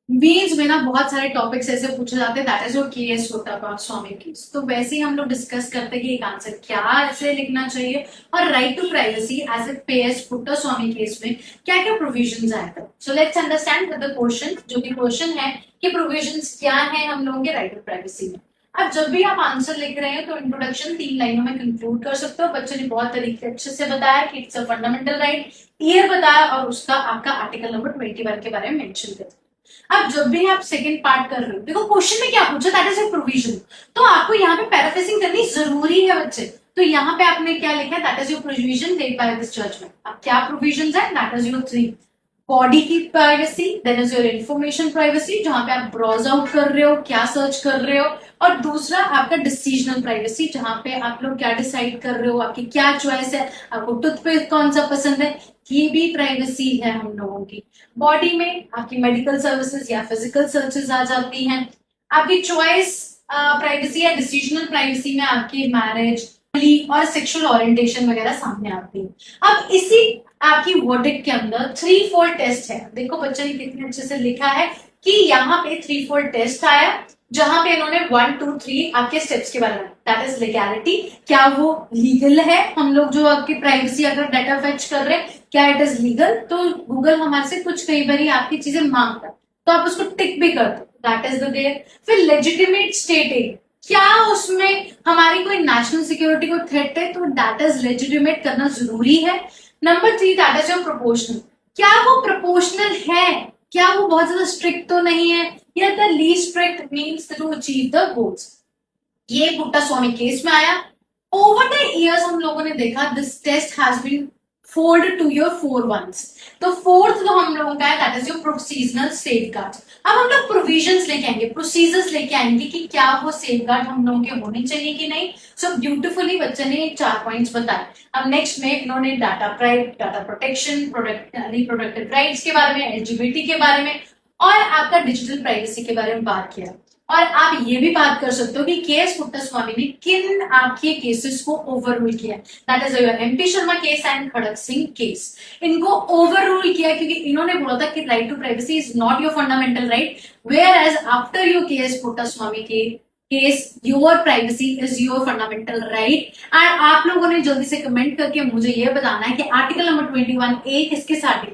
Mains में ना बहुत सारे टॉपिक्स ऐसे पूछे जाते हैं, that is your case Swami case. तो वैसे ही हम लोग डिस्कस करते हैं कि एक आंसर क्या ऐसे लिखना चाहिए, और right to privacy as a per Puttaswamy case में क्या क्या प्रोविजंस आए थे। So let's understand the question. जो कि क्वेश्चन है कि प्रोविजंस क्या है हम लोगों के राइट टू प्राइवेसी में। अब जब भी आप आंसर लिख रहे हैं तो इंट्रोडक्शन 3 लाइनों में कंक्लूड कर सकते हो। बच्चे ने बहुत तरीके अच्छे से बताया कि it's a fundamental right, year बताया, और उसका आपका आर्टिकल नंबर 21 के बारे में मेंशन कर। अब जब भी आप सेकंड पार्ट कर रहे हो, देखो क्वेश्चन में क्या पूछा, दैट इज ए प्रोविजन। तो आपको यहाँ पे पैराफ्रेजिंग करनी जरूरी है बच्चे। तो यहाँ पे आपने क्या लिखा है, that is your provision made by this judgement. अब क्या प्रोविजन है, दैट इज योर 3। बॉडी की privacy, then is your information privacy, जहां पे आप ब्राउज आउट कर रहे हो, क्या सर्च कर रहे हो। और दूसरा आपका डिसीजनल प्राइवेसी, जहां पे आप लोग क्या डिसाइड कर रहे हो, आपकी क्या चॉइस है, आपको टूथपेस्ट कौन सा पसंद है, ये भी प्राइवेसी है हम लोगों की। बॉडी में आपकी मेडिकल सर्विसेज या फिजिकल सर्विसेज आ जाती हैं। आपकी चॉइस प्राइवेसी या डिसीजनल प्राइवेसी में आपकी मैरिज और सेक्सुअल ओरिएंटेशन वगैरह सामने आती है। अब इसी आपकी वर्डिक्ट के अंदर 3-4 टेस्ट है। देखो बच्चे ने कितने अच्छे से लिखा है कि यहाँ पे 3-4 टेस्ट आया, जहां पे इन्होंने 1-2-3 आपके स्टेप्स के बारे में, दैट इज लीगैलिटी, क्या वो लीगल है। हम लोग जो आपकी प्राइवेसी अगर डाटा फेच कर रहे हैं, क्या इट इज लीगल। तो गूगल हमारे से कुछ कई बार आपकी चीजें मांगता है, तो आप उसको टिक भी कर दो, दैट इज द देयर। फिर लेजिटिमेट स्टेटिंग, क्या उसमें हमारी कोई नेशनल सिक्योरिटी को थ्रेट है, तो दैट इज लेजिटिमेट करना जरूरी है। Number 3, that is your proportional, क्या वो प्रोपोर्शनल है, क्या वो बहुत ज्यादा स्ट्रिक्ट तो नहीं है, या the least strict means to achieve the goals. ये पुट्टा स्वामी केस में आया। ओवर द इयर्स हम लोगों ने देखा this test has been folded to your 4 ones। तो फोर्थ जो हम लोगों का है, that is your procedural safeguard. अब हम लोग प्रोविजंस लेके आएंगे, प्रोसीजर्स लेके आएंगे कि क्या वो सेफगार्ड हम लोगों के होने चाहिए कि नहीं। सो ब्यूटिफुली बच्चे ने 4 पॉइंट्स बताए। अब नेक्स्ट में इन्होंने डाटा प्रोटेक्शन, रिप्रोडक्टिव राइट्स के बारे में, एलजीबीटी के बारे में, और आपका डिजिटल प्राइवेसी के बारे में बात किया। और आप ये भी बात कर सकते हो कि केएस पुट्टास्वामी ने किन आपके केसेस को ओवर रूल किया, that is your MP Sharma case and Khadak Singh case. इनको ओवर रूल किया क्योंकि इन्होंने बोला था कि right to privacy is not your fundamental right, whereas after your KS Puttaswamy के case your privacy is your fundamental right. And आप लोगों ने जल्दी से कमेंट करके मुझे ये बताना है कि आर्टिकल नंबर 21A किसके साथ है।